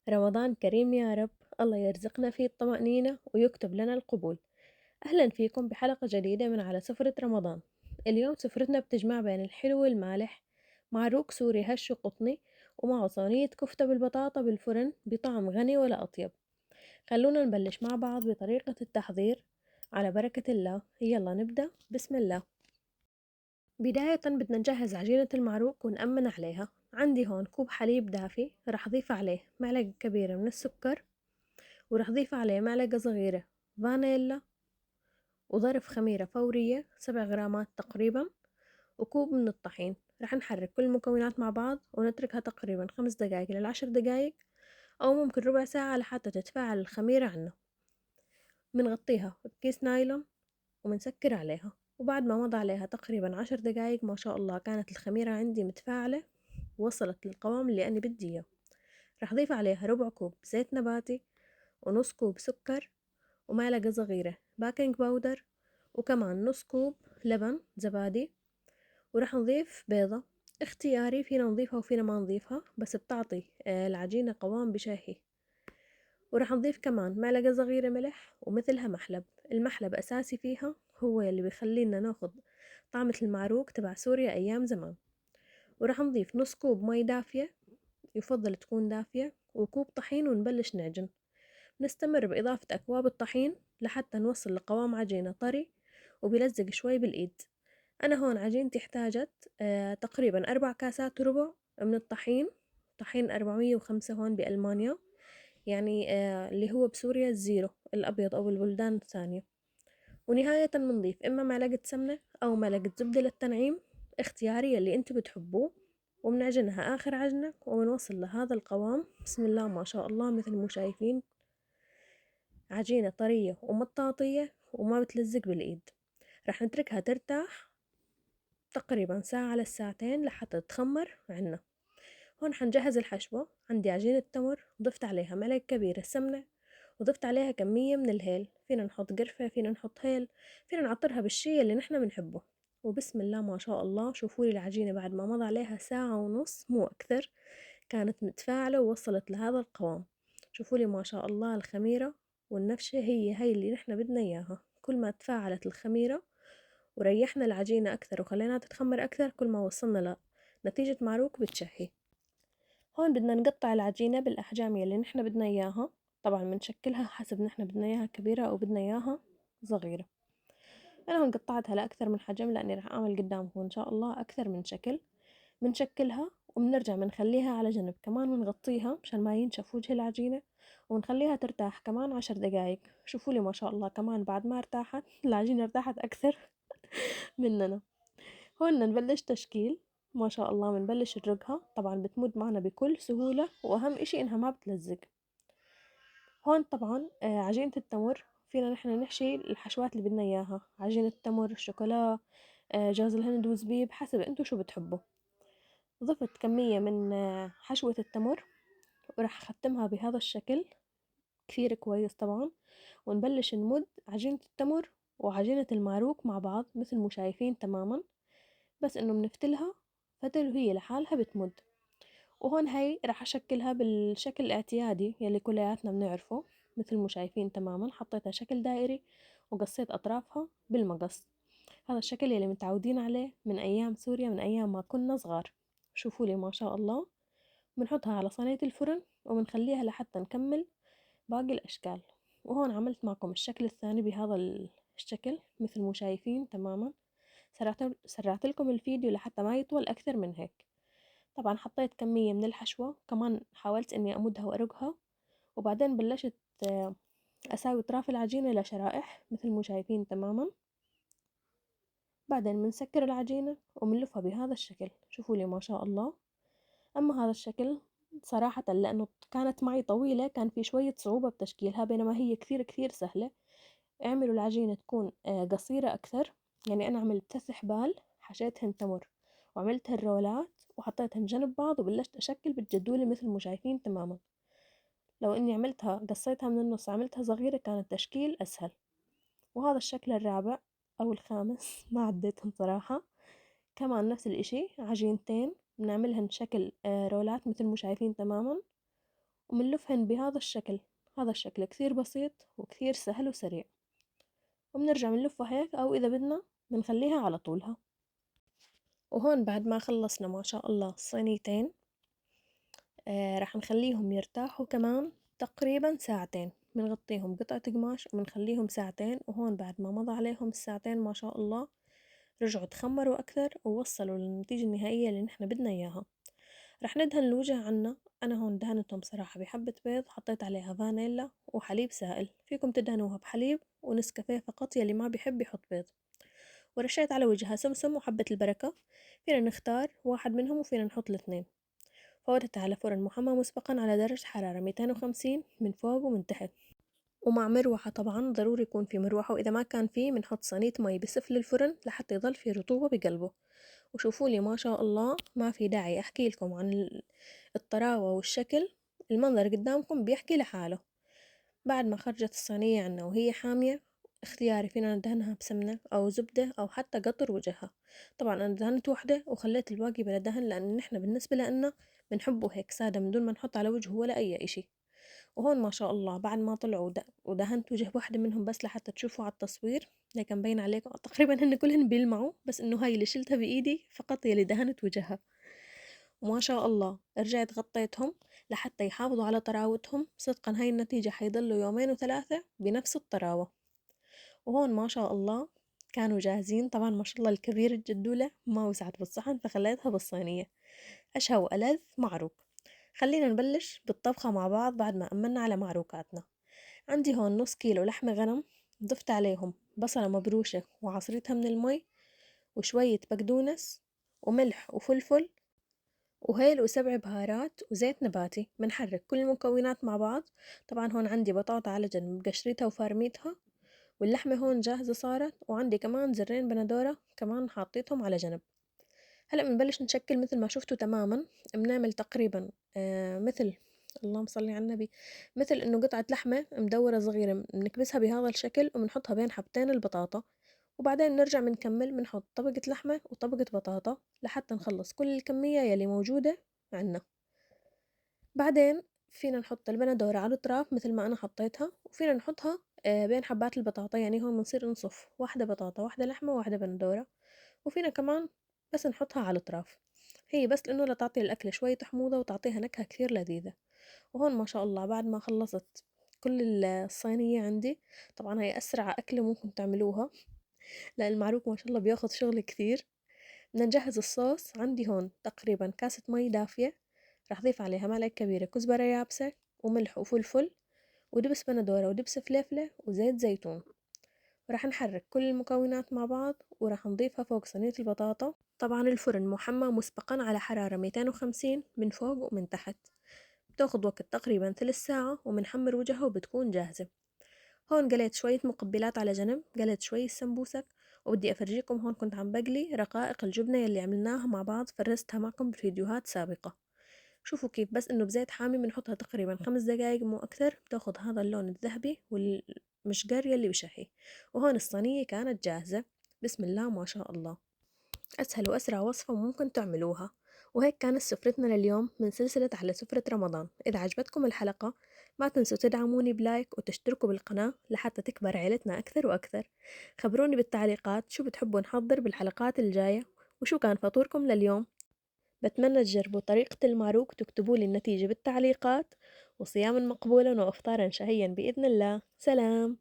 رمضان كريم يا رب. الله يرزقنا فيه الطمأنينة ويكتب لنا القبول. أهلا فيكم بحلقة جديدة من على سفرة رمضان. اليوم سفرتنا بتجمع بين الحلو والمالح، مع روق سوري هش وقطني، ومع صينية كفتة بالبطاطا بالفرن بطعم غني ولا أطيب. خلونا نبلش مع بعض بطريقة التحضير. على بركة الله، يلا نبدأ. بسم الله. بداية بدنا نجهز عجينة المعروق ونأمن عليها. عندي هون كوب حليب دافي، رح أضيف عليه معلقة كبيرة من السكر، ورح أضيف عليه معلقة صغيرة فانيلا، وظرف خميرة فورية 7 غرامات تقريبا، وكوب من الطحين. رح نحرك كل المكونات مع بعض ونتركها تقريبا 5 دقايق ل10 دقايق، أو ممكن ربع ساعة لحتى تتفاعل الخميرة عنا. بنغطيها بكيس نايلون وبنسكر عليها، وبعد ما مضى عليها تقريبا 10 دقايق ما شاء الله كانت الخميرة عندي متفاعلة ووصلت للقوام اللي أنا بدي إياه. رح أضيف عليها ربع كوب زيت نباتي، ونص كوب سكر، ومعلقة صغيرة باكنج باودر، وكمان نص كوب لبن زبادي. ورح نضيف بيضة اختياري، فينا نضيفها وفينا ما نضيفها، بس بتعطي العجينة قوام بشهي. ورح نضيف كمان معلقة صغيرة ملح، ومثلها محلب. المحلب أساسي فيها، هو اللي بيخلينا ناخد طعمة المعروق تبع سوريا أيام زمان. ورح نضيف نص كوب مي دافية، يفضل تكون دافية، وكوب طحين، ونبلش نعجن. نستمر بإضافة أكواب الطحين لحتى نوصل لقوام عجينة طري وبيلزق شوي بالإيد. أنا هون عجينتي احتاجت تقريبا 4 كاسات وربع من الطحين. طحين 405 هون بألمانيا، يعني اللي هو بسوريا الزيرو الأبيض أو البلدان الثانية. ونهاية بنضيف إما معلقة سمنة أو معلقة زبدة للتنعيم، اختياري اللي انتوا بتحبوه. وبنعجنها آخر عجنة وبنوصل لهذا القوام. بسم الله ما شاء الله، مثل ما شايفين عجينة طرية ومطاطية وما بتلزق بالإيد. رح نتركها ترتاح تقريبا ساعة لساعتين لحتى تتخمر عنا. هون حنجهز الحشوة. عندي عجينة تمر، ضفت عليها ملعقة كبيرة سمنة، وضفت عليها كمية من الهيل. فينا نحط قرفة، فينا نحط هيل، فينا نعطرها بالشي اللي نحنا بنحبه. وبسم الله ما شاء الله، شوفولي العجينة بعد ما مضى عليها ساعة ونص مو أكثر كانت متفاعلة ووصلت لهذا القوام. شوفولي ما شاء الله الخميرة والنفشة هي اللي نحنا بدنا إياها. كل ما تفاعلت الخميرة وريحنا العجينة أكثر وخليناها تتخمر أكثر، كل ما وصلنا لنتيجة معروك بتشهي. هون بدنا نقطع العجينة بالأحجام اللي نحنا بدنا إياها. طبعا بنشكلها حسب نحنا بدنا إياها كبيرة أو بدنا إياها صغيرة. أنا هون قطعتها لأكثر من حجم لأني رح أعمل قدامكم إن شاء الله أكثر من شكل. بنشكلها وبنرجع بنخليها على جنب كمان، ونغطيها مشان ما ينشف وجه العجينة، ونخليها ترتاح كمان 10 دقايق. شوفوا لي ما شاء الله، كمان بعد ما ارتاحت العجينة ارتاحت أكثر مننا. هون بدنا نبلش تشكيل. ما شاء الله بنبلش نرقها، طبعا بتمد معنا بكل سهولة، وأهم إشي إنها ما بتلزق. هون طبعا عجينة التمر فينا نحن نحشي الحشوات اللي بدنا إياها. عجينة تمر، شوكولا، جوز الهند وزبيب، حسب انتو شو بتحبوا. ضفت كمية من حشوة التمر، وراح أختمها بهذا الشكل كثير كويس طبعا. ونبلش نمد عجينة التمر وعجينة الماروك مع بعض مثل ما شايفين تماما، بس انه بنفتلها فتل وهي لحالها بتمد. وهون هاي راح أشكلها بالشكل الاعتيادي يلي كلياتنا بنعرفه. مثل ما شايفين تماما حطيتها شكل دائري وقصيت أطرافها بالمقص. هذا الشكل يلي متعودين عليه من أيام سوريا، من أيام ما كنا صغار. شوفوا لي ما شاء الله. بنحطها على صينية الفرن وبنخليها لحتى نكمل باقي الأشكال. وهون عملت معكم الشكل الثاني بهذا الشكل مثل ما شايفين تماما. سرعت لكم الفيديو لحتى ما يطول أكثر من هيك. طبعا حطيت كمية من الحشوة، كمان حاولت إني أمدها وأرقها، وبعدين بلشت أساوي أطراف العجينة لشرائح مثل ما شايفين تماما. بعدين بنسكر العجينة وبنلفها بهذا الشكل. شوفوا لي ما شاء الله. أما هذا الشكل صراحة لأنه كانت معي طويلة كان في شوية صعوبة بتشكيلها، بينما هي كثير كثير سهلة. اعملوا العجينة تكون قصيرة أكثر. يعني أنا عملت 3 حبال حشيتهن تمر، وعملت الرولات وحطيتهن جنب بعض، وبلشت أشكل بالجدولة مثل ما شايفين تماما. لو إني عملتها قصيتها من النص عملتها صغيرة كان التشكيل أسهل. وهذا الشكل الرابع أو الخامس ما عديتهم صراحة. كمان نفس الإشي، عجينتين بنعملهن شكل رولات مثل ما شايفين تماما، ومنلفهن بهذا الشكل. هذا الشكل كثير بسيط وكثير سهل وسريع، وبنرجع منلفها هيك أو إذا بدنا بنخليها على طولها. وهون بعد ما خلصنا ما شاء الله الصينيتين، راح نخليهم يرتاحوا كمان تقريبا ساعتين، بنغطيهم بقطعة قماش وبنخليهم ساعتين. وهون بعد ما مضى عليهم الساعتين ما شاء الله رجعوا تخمروا أكثر ووصلوا للنتيجة النهائية اللي نحنا بدنا إياها. رح ندهن الوجه عنا. أنا هون دهنتهم صراحة بحبة بيض، حطيت عليها فانيلا وحليب سائل، فيكم تدهنوها بحليب ونسكافيه فقط يلي ما بيحب يحط بيض. ورشيت على وجهها سمسم وحبة البركة، فينا نختار واحد منهم وفينا نحط الاثنين. فورتها على فرن محمى مسبقا على درجة حرارة 250 من فوق ومن تحت، ومع مروحة طبعا، ضروري يكون في مروحة، وإذا ما كان في بنحط صينية مي بسفل الفرن لحتى يضل في رطوبة بقلبه. وشوفوا لي ما شاء الله، ما في داعي أحكي لكم عن الطراوة والشكل، المنظر قدامكم بيحكي لحاله. بعد ما خرجت الصينية عنا وهي حامية، اختياري، فينا ندهنها بسمنة أو زبدة أو حتى قطر وجهها. طبعا أنا دهنت وحدة وخليت الباقي بلا دهن، لأن نحنا بالنسبة لنا بنحبه هيك سادة من دون ما نحط على وجهه ولا أي إشي. وهون ما شاء الله بعد ما طلعوا ودهنت وجه واحدة منهم بس لحتى تشوفوا على التصوير، لكن بين عليكم تقريبا هن كلهن بيلمعوا، بس إنه هاي اللي شلتها بإيدي فقط هي اللي دهنت وجهها. وما شاء الله رجعت غطيتهم لحتى يحافظوا على طراوتهم. صدقا هاي النتيجة حيضلوا يومين وثلاثة بنفس الطراوة. وهون ما شاء الله كانوا جاهزين. طبعا ما شاء الله الكبير الجدولة ما وسعت بالصحن فخليتها بالصينية. أشهى وألذ معروك. خلينا نبلش بالطبخة مع بعض بعد ما أمنا على معروكاتنا. عندي هون نص كيلو لحمة غنم، ضفت عليهم بصلة مبروشة وعصرتها من المي، وشوية بقدونس وملح وفلفل وهيل وسبع بهارات وزيت نباتي. بنحرك كل المكونات مع بعض. طبعا هون عندي بطاطا على جنب قشرتها وفارميتها، واللحمة هون جاهزة صارت، وعندي كمان زرين بندورة كمان حاطيتهم على جنب. هلأ بنبلش نشكل مثل ما شفتوا تماما. بنعمل تقريبا مثل، اللهم صل على النبي، مثل انه قطعة لحمة مدورة صغيرة بنكبسها بهذا الشكل وبنحطها بين حبتين البطاطا، وبعدين نرجع بنكمل بنحط طبقة لحمة وطبقة بطاطا لحتى نخلص كل الكمية يلي موجودة عنا. بعدين فينا نحط البندورة على الأطراف مثل ما أنا حطيتها، وفينا نحطها بين حبات البطاطا. يعني هون بنصير نصف واحدة بطاطا واحدة لحمة واحدة بندورة، وفينا كمان بس نحطها على الأطراف. هي بس لأنه لتعطي الأكلة شوية حموضة وتعطيها نكهة كثير لذيذة. وهون ما شاء الله بعد ما خلصت كل الصينية عندي، طبعا هي أسرع أكلة ممكن تعملوها لأن المعروك ما شاء الله بياخد شغل كثير. بدنا نجهز الصوص. عندي هون تقريبا كاسة مي دافية، رح ضيف عليها معلقة كبيرة كزبرة يابسة وملح وفلفل ودبس بندورة ودبس فليفلة وزيت زيتون. ورح نحرك كل المكونات مع بعض ورح نضيفها فوق صينية البطاطا. طبعا الفرن محمى مسبقا على حرارة 250 من فوق ومن تحت. بتاخد وقت تقريبا 3 ساعة ومنحمر وجهها وبتكون جاهزة. هون قليت شوية مقبلات على جنب، قليت شوية سمبوسك، وبدي أفرجيكم هون كنت عم بقلي رقائق الجبنة يلي عملناها مع بعض، فرستها معكم بفيديوهات سابقة. شوفوا كيف بس إنه بزيت حامي بنحطها تقريبا 5 دقايق مو أكثر، بتاخد هذا اللون الذهبي والمشقر يلي بشهي. وهون الصينية كانت جاهزة. بسم الله ما شاء الله، أسهل وأسرع وصفة ممكن تعملوها. وهيك كانت سفرتنا لليوم من سلسلة على سفرة رمضان. إذا عجبتكم الحلقة ما تنسوا تدعموني بلايك وتشتركوا بالقناة لحتى تكبر عيلتنا أكثر وأكثر. خبروني بالتعليقات شو بتحبوا نحضر بالحلقات الجاية، وشو كان فطوركم لليوم. بتمنى تجربوا طريقة المعروك وتكتبوا لي النتيجة بالتعليقات. وصياما مقبولا وإفطارا شهيا بإذن الله. سلام.